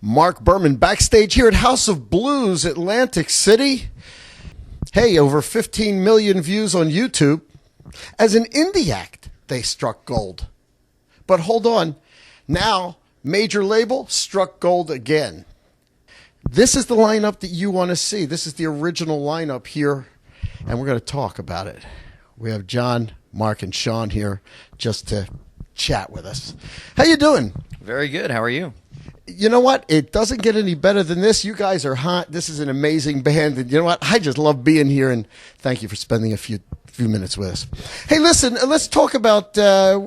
Marc Berman backstage here at House of Blues, Atlantic City. Hey, over 15 million views on YouTube. As an indie act, they struck gold. But hold on, now major label struck gold again. This is the lineup that you want to see. This is the original lineup here, and we're going to talk about it. We have John, Mark, and Sean here just to chat with us. How you doing? Very good. How are you? You know what? It doesn't get any better than this. You guys are hot. This is an amazing band. And you know what? I just love being here, and thank you for spending a few minutes with us. Hey, listen, let's talk about,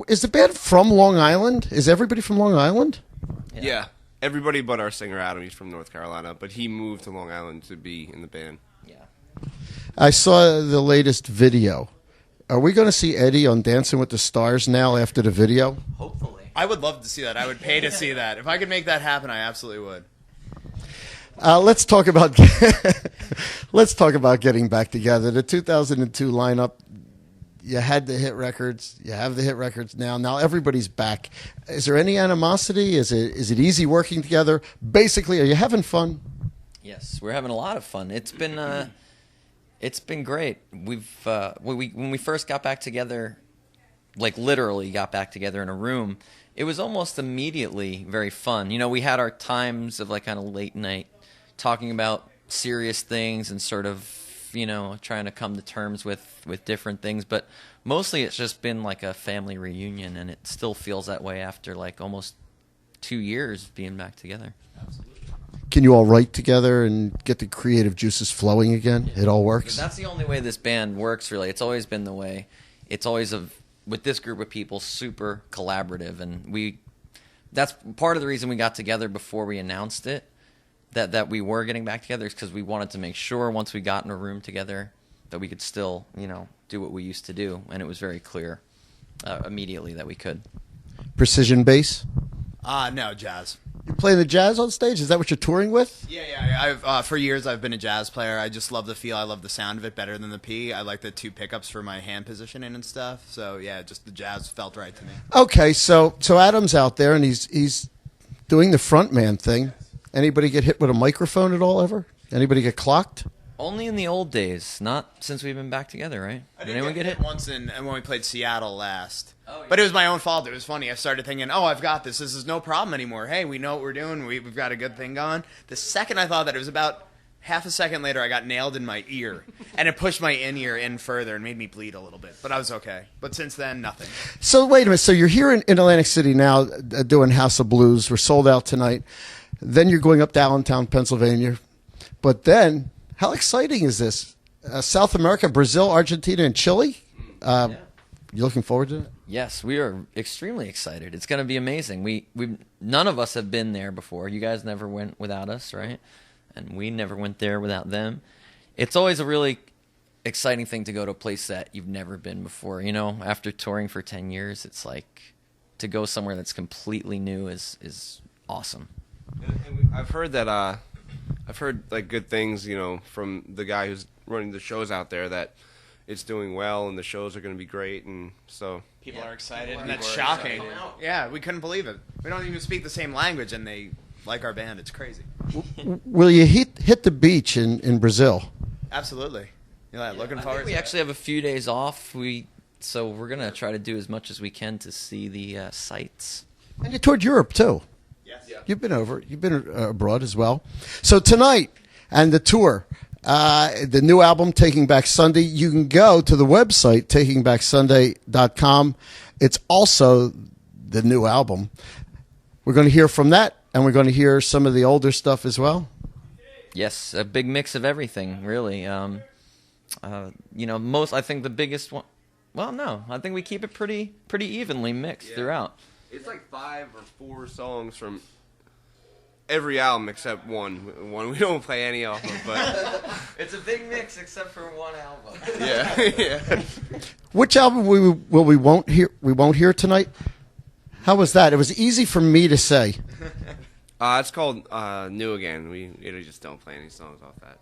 is the band from Long Island? Is everybody from Long Island? Yeah. Everybody but our singer Adam. He's from North Carolina, but he moved to Long Island to be in the band. Yeah. I saw the latest video. Are we going to see Eddie on Dancing with the Stars now after the video? Hopefully. I would love to see that. I would pay to see that. If I could make that happen, I absolutely would. Let's talk about getting back together. The 2002 lineup. You had the hit records. You have the hit records now. Now everybody's back. Is there any animosity? Is it easy working together? Basically, are you having fun? Yes, we're having a lot of fun. It's been great. When we first got back together, like literally got back together in a room, it was almost immediately very fun. You know, we had our times of like kind of late night talking about serious things and sort of, you know, trying to come to terms with different things, but mostly it's just been like a family reunion, and it still feels that way after like almost 2 years being back together. Absolutely. Can you all write together and get the creative juices flowing again? It all works? That's the only way this band works, really. It's always been the way. It's always with this group of people, super collaborative, and that's part of the reason we got together before we announced it, that we were getting back together, is because we wanted to make sure once we got in a room together that we could still, you know, do what we used to do, and it was very clear immediately that we could. Precision bass? No, jazz. You play the jazz on stage? Is that what you're touring with? Yeah. For years, I've been a jazz player. I just love the feel. I love the sound of it better than the P. I like the two pickups for my hand positioning and stuff. So, yeah, just the jazz felt right to me. Okay, so Adam's out there, and he's doing the frontman thing. Anybody get hit with a microphone at all ever? Anybody get clocked? Only in the old days, not since we've been back together, right? Did anyone get hit once when we played Seattle last. Oh, yeah. But it was my own fault. It was funny. I started thinking, I've got this. This is no problem anymore. Hey, we know what we're doing. We've got a good thing going. The second I thought that, it was about half a second later, I got nailed in my ear. And it pushed my in-ear in further and made me bleed a little bit. But I was okay. But since then, nothing. So wait a minute. So you're here in Atlantic City now doing House of Blues. We're sold out tonight. Then you're going up to Allentown, Pennsylvania. But then, how exciting is this? South America, Brazil, Argentina, and Chile? Yeah. You looking forward to it? Yes, we are extremely excited. It's going to be amazing. We none of us have been there before. You guys never went without us, right? And we never went there without them. It's always a really exciting thing to go to a place that you've never been before. You know, after touring for 10 years, it's like to go somewhere that's completely new is awesome. And I've heard like good things, you know, from the guy who's running the shows out there, that it's doing well and the shows are going to be great, and so People are excited, and that's shocking. Yeah, we couldn't believe it. We don't even speak the same language, and they like our band. It's crazy. Will you hit the beach in Brazil? Absolutely. Looking I forward think we to actually have a few days off. So we're going to try to do as much as we can to see the sights. And you toured Europe too. Yes. Yeah. You've been abroad as well. So tonight and the tour, the new album Taking Back Sunday, you can go to the website takingbacksunday.com. It's also the new album. We're going to hear from that, and we're going to hear some of the older stuff as well. Yes, a big mix of everything, really. I think the biggest one. Well, no, I think we keep it pretty evenly mixed throughout. It's like 5 or 4 songs from every album except one. One we don't play any of them, but it's a big mix except for one album. yeah. Which album we won't hear tonight? How was that? It was easy for me to say. It's called New Again. We really just don't play any songs off that.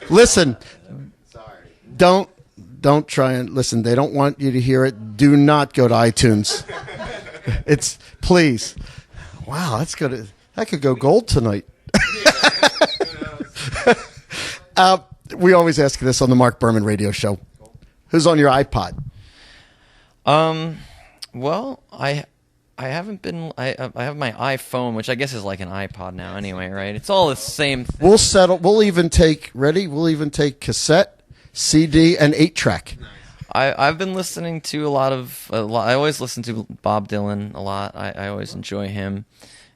Listen, don't try and listen. They don't want you to hear it. Do not go to iTunes. It's please. Wow, that's good. That could go gold tonight. We always ask this on the Marc Berman radio show. Who's on your iPod? Well, I haven't been. I have my iPhone, which I guess is like an iPod now, anyway, right? It's all the same thing. We'll settle. We'll even take We'll even take cassette, CD, and 8-track. I've been listening to a lot. I always listen to Bob Dylan a lot. I always enjoy him,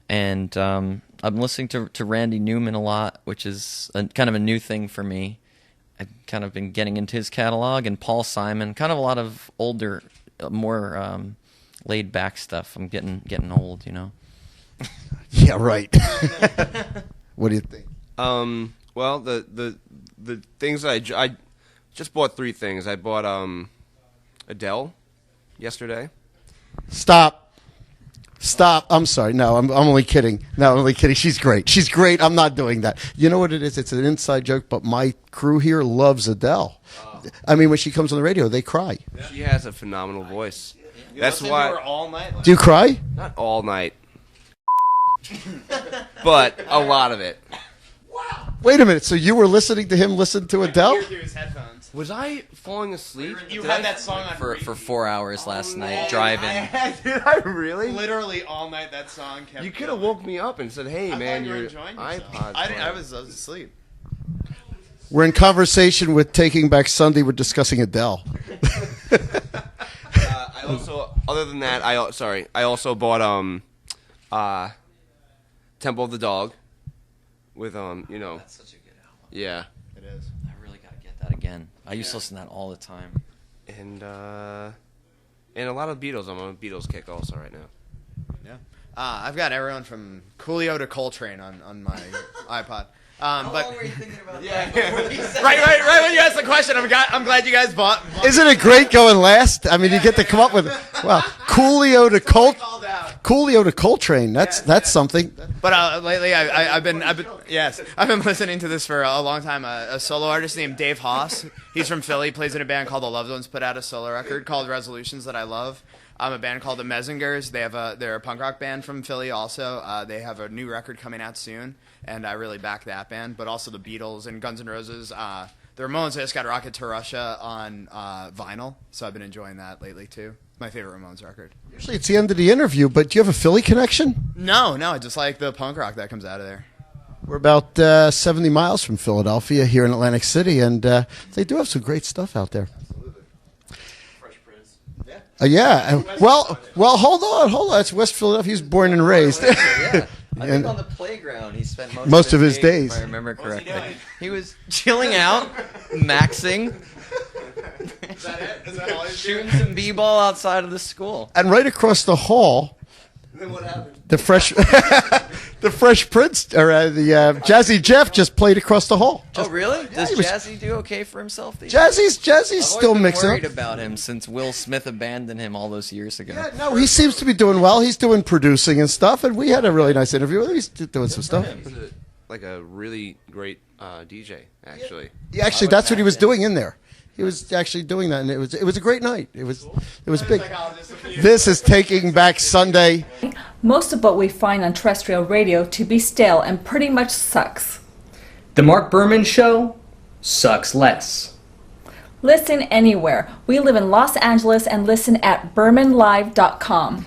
and I'm listening to Randy Newman a lot, which is kind of a new thing for me. I've kind of been getting into his catalog, and Paul Simon, kind of a lot of older, more laid back stuff. I'm getting old, you know. Yeah, right. What do you think? Well, the things I just bought 3 things. I bought Adele yesterday. Stop. I'm sorry. No, I'm only kidding. No, I'm only kidding. She's great. She's great. I'm not doing that. You know what it is? It's an inside joke, but my crew here loves Adele. I mean, when she comes on the radio, they cry. She has a phenomenal voice. You That's listen to why. her all night. Do you cry? Not all night, but a lot of it. Wait a minute. So you were listening to him listen to Adele? Hear through his headphones. Was I falling asleep? You had that song on For repeat. 4 hours last night driving. Did I really? Literally all night that song kept. You could have woke me up and said, "Hey, I man, thought you were your enjoying yourself. iPod." I was asleep. We're in conversation with Taking Back Sunday. We're discussing Adele. I also, other than that, I also bought Temple of the Dog with That's such a good album. yeah, It is. I really gotta get that again. I used to listen to that all the time. and a lot of Beatles. I'm on a Beatles kick also right now. Yeah. I've got everyone from Coolio to Coltrane on my iPod. But were you thinking about right when you asked the question, I'm glad you guys bought. Isn't it great going last? I mean, you get to come up with well, Coolio to Coltrane. That's something. But lately, I've been listening to this for a long time. A solo artist named Dave Haas. He's from Philly. Plays in a band called The Loved Ones. Put out a solo record called Resolutions that I love. A band called the Messengers. They're a punk rock band from Philly. Also, they have a new record coming out soon, and I really back that band. But also the Beatles and Guns N' Roses. The Ramones. I just got Rocket to Russia on vinyl, so I've been enjoying that lately too. My favorite Ramones record. Usually it's the end of the interview, but do you have a Philly connection? No, I just like the punk rock that comes out of there. We're about 70 miles from Philadelphia here in Atlantic City, and they do have some great stuff out there. Yeah. Well, hold on. That's West Philadelphia. He was born and raised. Yeah. I And- think on the playground he spent Most of his days. if I remember correctly. He was chilling out, maxing, Is that it? Is that all he's doing? shooting some b-ball outside of the school. And right across the hall, Then what happened? the Fresh Prince or the Jazzy Jeff just played across the hall. Oh, really? Does he was- Jazzy do okay for himself? These Jazzy's I've still always been mixing worried up. about him since Will Smith abandoned him all those years ago. Yeah, no, he seems to be doing well. He's doing producing and stuff, and we had a really nice interview with him. He's doing some stuff. He's like a really great DJ, actually. Yeah, actually, that's what he was doing in there. He was actually doing that, and it was a great night. It was big. This is Taking Back Sunday. Most of what we find on terrestrial radio to be stale and pretty much sucks. The Marc Berman Show sucks less. Listen anywhere. We live in Los Angeles and listen at bermanlive.com.